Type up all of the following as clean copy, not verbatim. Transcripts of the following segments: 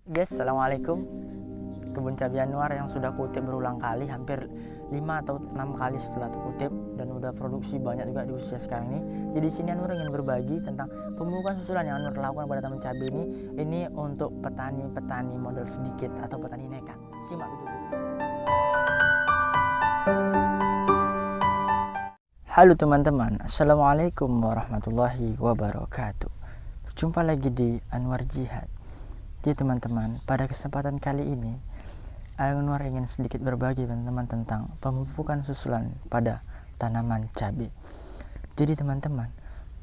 Guys, assalamualaikum. Kebun cabai Anwar yang sudah kutip berulang kali, hampir 5 atau 6 kali setelah kutip, dan udah produksi banyak juga di usia sekarang ini. Jadi sini Anwar ingin berbagi tentang pemupukan susulan yang Anwar lakukan pada tanaman cabai ini untuk petani-petani modal sedikit atau petani nekat. Simak video ini. Halo teman-teman, assalamualaikum warahmatullahi wabarakatuh. Jumpa lagi di Anwar Jihad. Jadi teman-teman, pada kesempatan kali ini Anwar ingin sedikit berbagi teman-teman tentang pemupukan susulan pada tanaman cabai. Jadi teman-teman,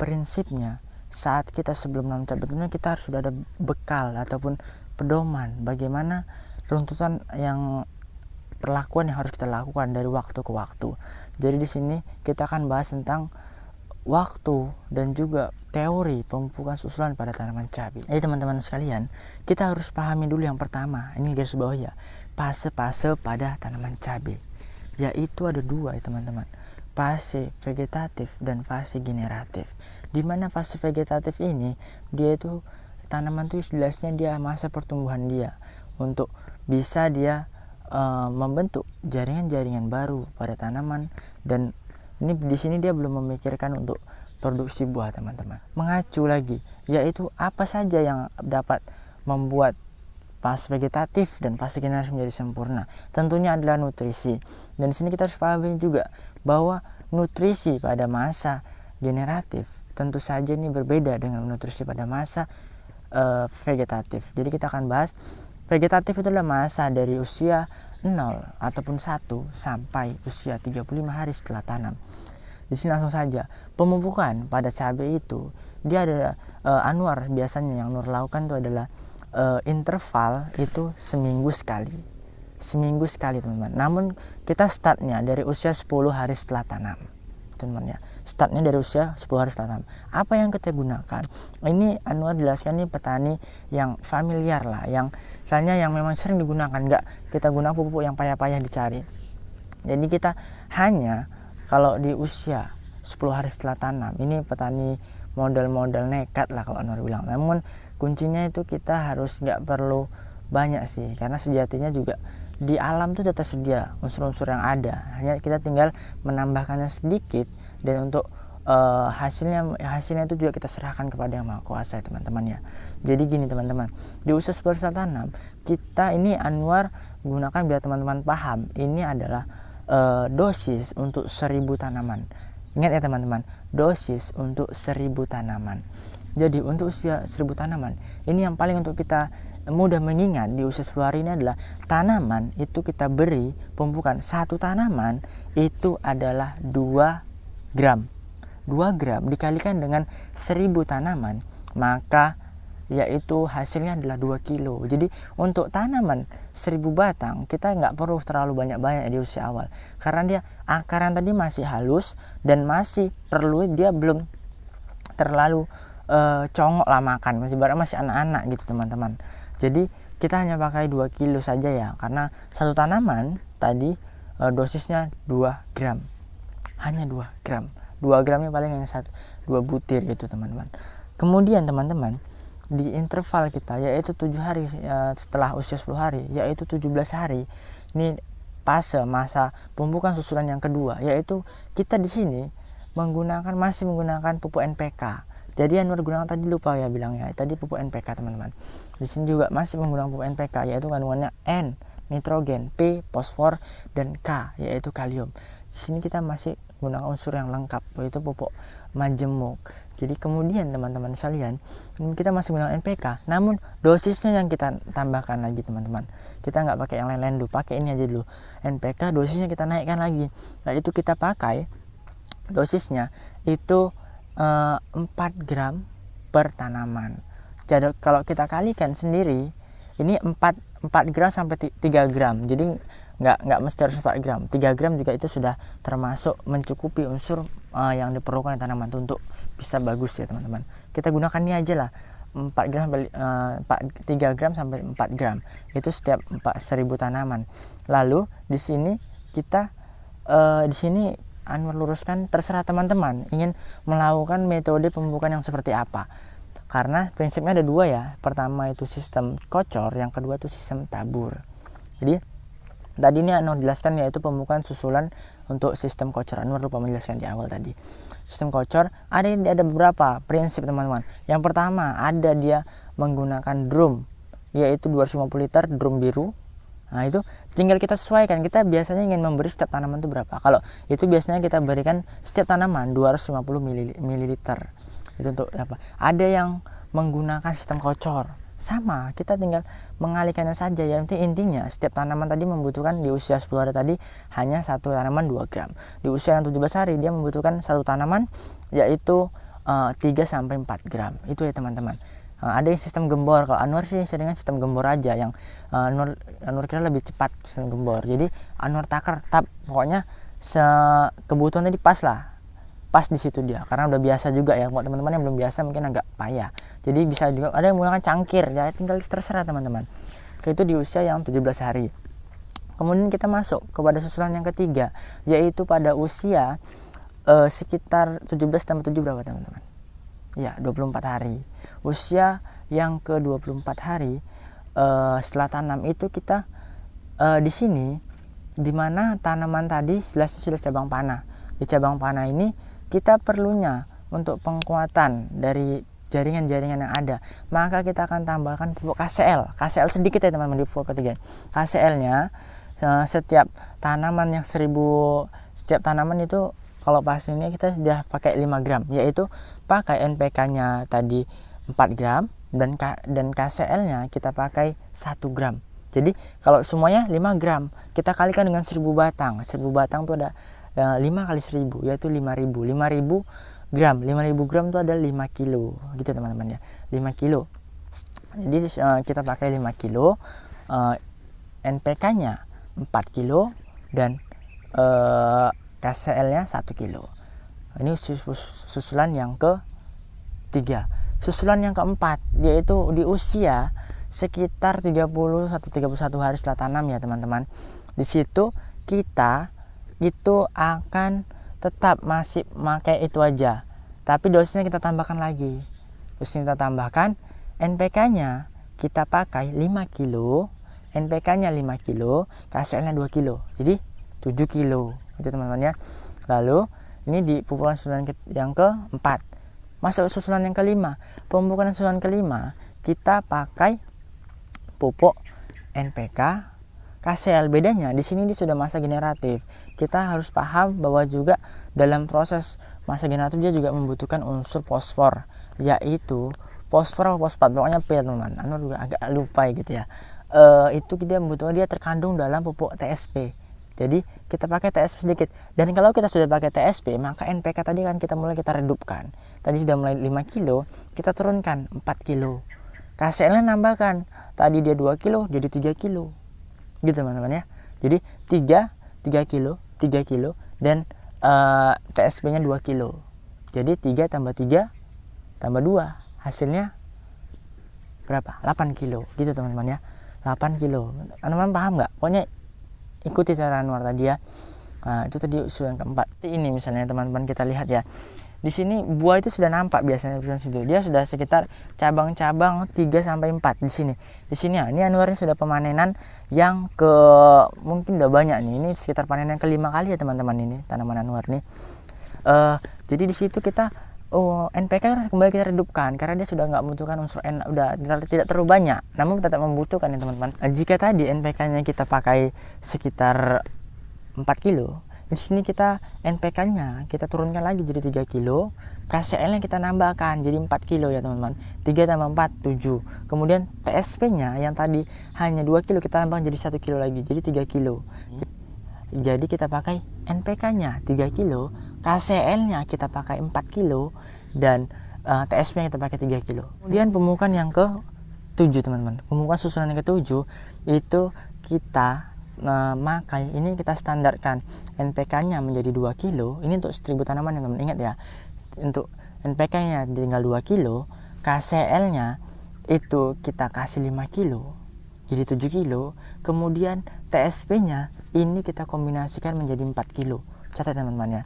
prinsipnya saat kita sebelum nanam cabai tentunya kita harus sudah ada bekal ataupun pedoman bagaimana runtutan yang perlakuan yang harus kita lakukan dari waktu ke waktu. Jadi di sini kita akan bahas tentang waktu dan juga teori pemupukan susulan pada tanaman cabai. Jadi teman-teman sekalian, kita harus pahami dulu yang pertama, ini garis bawah ya, fase-fase pada tanaman cabai. Yaitu ada dua ya teman-teman, fase vegetatif dan fase generatif. Dimana fase vegetatif ini, dia itu tanaman tuh jelasnya dia masa pertumbuhan dia untuk bisa dia membentuk jaringan-jaringan baru pada tanaman, dan ini di sini dia belum memikirkan untuk produksi buah teman-teman. Mengacu lagi, yaitu apa saja yang dapat membuat fase vegetatif dan fase generatif menjadi sempurna. Tentunya adalah nutrisi. Dan di sini kita harus pahami juga bahwa nutrisi pada masa generatif tentu saja ini berbeda dengan nutrisi pada masa vegetatif. Jadi kita akan bahas vegetatif itu adalah masa dari usia 0 ataupun 1 sampai usia 35 hari setelah tanam. Di sini langsung saja, pemupukan pada cabai itu dia ada Anwar biasanya yang Nur lakukan itu adalah interval itu seminggu sekali teman-teman. Namun kita startnya dari usia 10 hari setelah tanam teman-teman ya. Startnya dari usia 10 hari setelah tanam. Apa yang kita gunakan? Ini Anwar jelaskan nih petani yang familiar lah, yang misalnya yang memang sering digunakan, enggak kita guna pupuk yang payah-payah dicari. Jadi kita hanya kalau di usia 10 hari setelah tanam, ini petani modal nekat lah kalau Anwar bilang. Namun kuncinya itu kita harus nggak perlu banyak sih, karena sejatinya juga di alam itu sudah tersedia unsur-unsur yang ada, hanya kita tinggal menambahkannya sedikit, dan untuk hasilnya itu juga kita serahkan kepada Yang Maha Kuasa ya teman-teman ya. Jadi gini teman-teman, di usia 10 hari setelah tanam, kita ini Anwar gunakan biar teman-teman paham, ini adalah dosis untuk 1000 tanaman. Ingat ya teman-teman, dosis untuk 1000 tanaman. Jadi untuk usia 1000 tanaman, ini yang paling untuk kita mudah mengingat di usia 10 hari ini adalah tanaman itu kita beri pemupukan. Satu tanaman itu adalah 2 gram. 2 gram dikalikan dengan 1000 tanaman, maka yaitu hasilnya adalah 2 kilo. Jadi untuk tanaman 1000 batang kita nggak perlu terlalu banyak-banyak di usia awal, karena dia akaran tadi masih halus dan masih perlu, dia belum terlalu congok lah makan, masih anak-anak gitu teman-teman. Jadi kita hanya pakai 2 kilo saja ya, karena satu tanaman tadi dosisnya 2 gram, hanya 2 gram. 2 gramnya paling yang 2 butir gitu teman-teman. Kemudian teman-teman, di interval kita yaitu 7 hari setelah usia 10 hari, yaitu 17 hari, ini masa pemupukan susulan yang kedua, yaitu kita di sini masih menggunakan pupuk NPK. Jadi Anwar gunakan tadi, lupa ya bilangnya tadi, pupuk NPK teman-teman. Di sini juga masih menggunakan pupuk NPK, yaitu kandungannya N nitrogen, P fosfor, dan K yaitu kalium. Di sini kita masih menggunakan unsur yang lengkap, yaitu pupuk majemuk. Jadi kemudian teman-teman sekalian, kita masih menggunakan NPK, namun dosisnya yang kita tambahkan lagi teman-teman. Kita nggak pakai yang lain-lain dulu, pakai ini aja dulu. NPK dosisnya kita naikkan lagi. Nah itu kita pakai dosisnya itu 4 gram per tanaman. Jadi kalau kita kalikan sendiri, ini 4 gram sampai 3 gram. Jadi nggak mesti harus 4 gram. 3 gram juga itu sudah termasuk mencukupi unsur yang diperlukan tanaman itu untuk bisa bagus ya teman-teman. Kita gunakan ini aja lah, 3 gram sampai 4 gram itu setiap 1000 tanaman. Lalu di sini kita di sini Anwar luruskan, terserah teman-teman ingin melakukan metode pemupukan yang seperti apa. Karena prinsipnya ada dua ya. Pertama itu sistem kocor, yang kedua itu sistem tabur. Jadi tadi ini Anwar jelaskan yaitu pembukaan susulan untuk sistem kocor. Anwar lupa menjelaskan di awal tadi. Sistem kocor ada beberapa prinsip teman-teman. Yang pertama ada dia menggunakan drum, yaitu 250 liter drum biru. Nah itu tinggal kita sesuaikan, kita biasanya ingin memberi setiap tanaman itu berapa. Kalau itu biasanya kita berikan setiap tanaman 250 ml. Itu untuk apa? Ada yang menggunakan sistem kocor, sama kita tinggal mengalihkannya saja ya. Intinya setiap tanaman tadi membutuhkan di usia 10 hari tadi hanya satu tanaman 2 gram. Di usia yang 17 hari dia membutuhkan satu tanaman yaitu 3-4 gram. Itu ya teman-teman. Ada yang sistem gembor. Kalau Anwar sih seringnya sistem gembor aja, yang Anwar kira lebih cepat sistem gembor. Jadi Anwar takar tetap pokoknya kebutuhan tadi pas di situ dia, karena udah biasa juga ya. Buat teman-teman yang belum biasa mungkin agak payah, jadi bisa juga ada yang menggunakan cangkir ya, tinggal terserah teman-teman. Itu di usia yang 17 hari. Kemudian kita masuk kepada susulan yang ketiga, yaitu pada usia sekitar 17 tambah 7 berapa teman-teman? Ya 24 hari. Usia yang ke 24 hari setelah tanam itu kita di sini dimana tanaman tadi sudah cabang panah. Di cabang panah ini kita perlunya untuk penguatan dari jaringan-jaringan yang ada, maka kita akan tambahkan pupuk KCL sedikit ya teman-teman di pupuk ketiga. KCL-nya setiap tanaman yang 1000, setiap tanaman itu kalau pas ini kita sudah pakai 5 gram, yaitu pakai NPK-nya tadi 4 gram dan KCL-nya kita pakai 1 gram. Jadi kalau semuanya 5 gram, kita kalikan dengan 1000 batang. 1000 batang itu ada 5 kali 1000, yaitu 5000 gram. 5000 gram itu adalah 5 kilo gitu teman-teman ya, 5 kilo. Jadi kita pakai 5 kilo, NPK-nya 4 kilo dan KCL-nya 1 kilo. Ini susulan yang ketiga. Susulan yang keempat yaitu di usia sekitar 30-31 hari setelah tanam ya teman-teman. Di situ kita itu akan tetap masih pakai itu aja, tapi dosisnya kita tambahkan lagi. Dosisnya kita tambahkan, NPK-nya kita pakai 5 kilo, NPK-nya 5 kilo, KCL-nya 2 kilo, jadi 7 kilo itu teman-teman ya. Lalu ini di pupukan susulan yang keempat. Masuk susulan yang kelima. Pemupukan susulan kelima kita pakai pupuk NPK KCL. Bedanya di sini dia sudah masa generatif. Kita harus paham bahwa juga dalam proses masa generatif dia juga membutuhkan unsur fosfor, yaitu fosfor atau fosfat, pokoknya P teman-teman. Anu juga agak lupa gitu ya. Itu dia membutuhkan, dia terkandung dalam pupuk TSP. Jadi kita pakai TSP sedikit. Dan kalau kita sudah pakai TSP, maka NPK tadi kan kita redupkan. Tadi sudah mulai 5 kilo, kita turunkan 4 kilo. KCL-nya nambahkan. Tadi dia 2 kilo, jadi 3 kilo. Gitu teman-teman ya. Jadi 3 kilo, 3 kilo dan TSP-nya 2 kilo. Jadi 3 tambah 3 tambah 2, hasilnya berapa? 8 kilo. Gitu teman-teman ya. 8 kilo. Teman-teman paham nggak? Pokoknya ikuti cara Anwar tadi ya. Nah, itu tadi usulan keempat. Ini misalnya teman-teman kita lihat ya. Di sini buah itu sudah nampak biasanya dia sudah sekitar cabang-cabang 3-4 di sini. Di sini ya, ini Anwar ini sudah pemanenan yang ke mungkin udah banyak nih. Ini sekitar panen yang kelima kali ya teman-teman ini tanaman Anwar nih. Jadi di situ kita NPK kembali kita redupkan karena dia sudah nggak membutuhkan unsur N, udah tidak terlalu banyak, namun tetap membutuhkan ya teman-teman. Jika tadi NPK-nya kita pakai sekitar 4 kilo, di sini kita NPK-nya kita turunkan lagi jadi 3 kilo, KCL-nya kita nambahkan jadi 4 kilo ya teman-teman. 3 tambah 4 7. Kemudian TSP-nya yang tadi hanya 2 kilo kita tambah jadi 1 kilo lagi, jadi 3 kilo. Jadi kita pakai NPK-nya 3 kilo, KCL-nya kita pakai 4 kilo dan TSP-nya kita pakai 3 kilo. Kemudian pemupukan yang ke-7 teman-teman. Pemupukan susulan yang ke-7 itu kita makai, ini kita standarkan NPK-nya menjadi 2 kilo. Ini untuk 1000 tanaman ya teman-teman. Ingat ya, untuk NPK-nya tinggal 2 kilo, KCL-nya itu kita kasih 5 kilo, jadi 7 kilo. Kemudian TSP-nya ini kita kombinasikan menjadi 4 kilo. Catat teman-teman ya.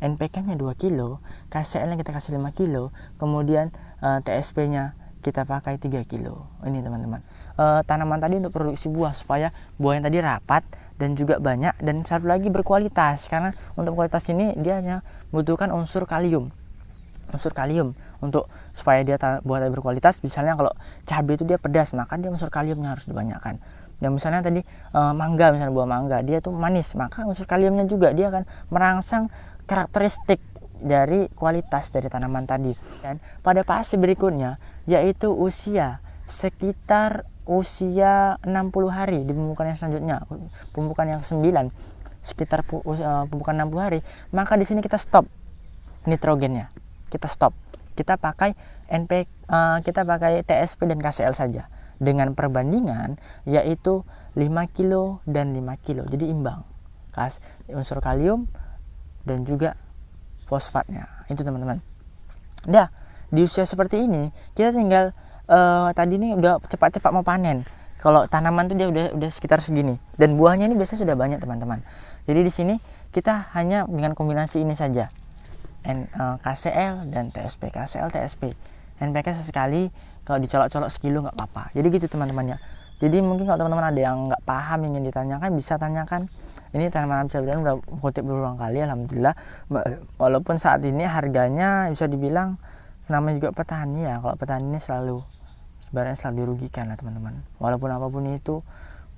NPK-nya 2 kilo, KCL-nya kita kasih 5 kilo, kemudian TSP-nya kita pakai 3 kilo. Ini teman-teman. Tanaman tadi untuk produksi buah, supaya buah yang tadi rapat dan juga banyak, dan satu lagi berkualitas, karena untuk kualitas ini dia hanya membutuhkan unsur kalium untuk supaya dia buah tadi berkualitas. Misalnya kalau cabai itu dia pedas, maka dia unsur kaliumnya harus dibanyakan. Dan misalnya tadi mangga, misalnya buah mangga dia tuh manis, maka unsur kaliumnya juga dia akan merangsang karakteristik dari kualitas dari tanaman tadi. Dan pada fase berikutnya, yaitu sekitar usia 60 hari di pemupukan yang selanjutnya, pemupukan yang 9, sekitar pemupukan 60 hari, maka di sini kita stop nitrogennya, kita pakai kita pakai TSP dan KCL saja, dengan perbandingan yaitu 5 kilo dan 5 kilo, jadi imbang unsur kalium dan juga fosfatnya. Itu teman-teman. Nah, di usia seperti ini kita tinggal tadi ini udah cepat-cepat mau panen. Kalau tanaman tuh dia udah sekitar segini, dan buahnya ini biasanya sudah banyak teman-teman. Jadi di sini kita hanya dengan kombinasi ini saja, KCL dan TSP, KCL TSP. NPK sesekali, kalau dicolok-colok sekilo nggak apa-apa. Jadi gitu teman-teman ya. Jadi mungkin kalau teman-teman ada yang nggak paham ingin ditanyakan, bisa tanyakan. Ini tanaman cabai udah kutip berulang kali, alhamdulillah. Walaupun saat ini harganya bisa dibilang, namanya juga petani ya, kalau petani ini sebenarnya selalu dirugikan lah teman-teman. Walaupun apapun itu,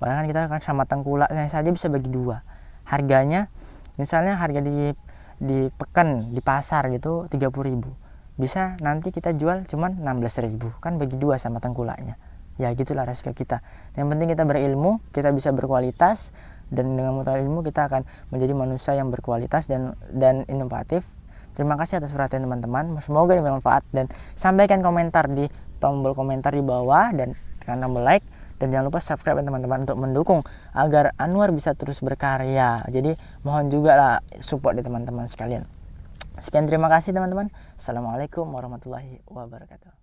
bahkan kita kan sama tengkulaknya saja bisa bagi dua. Harganya, misalnya harga di pekan di pasar gitu 30.000, bisa nanti kita jual cuman 16.000, kan bagi dua sama tengkulaknya. Ya gitulah resiko kita. Yang penting kita berilmu, kita bisa berkualitas, dan dengan mutu ilmu kita akan menjadi manusia yang berkualitas dan inovatif. Terima kasih atas perhatian teman-teman, semoga ini bermanfaat, dan sampaikan komentar di tombol komentar di bawah, dan tekan tombol like, dan jangan lupa subscribe teman-teman untuk mendukung agar Anwar bisa terus berkarya. Jadi mohon juga lah support di teman-teman sekalian. Sekian, terima kasih teman-teman. Assalamualaikum warahmatullahi wabarakatuh.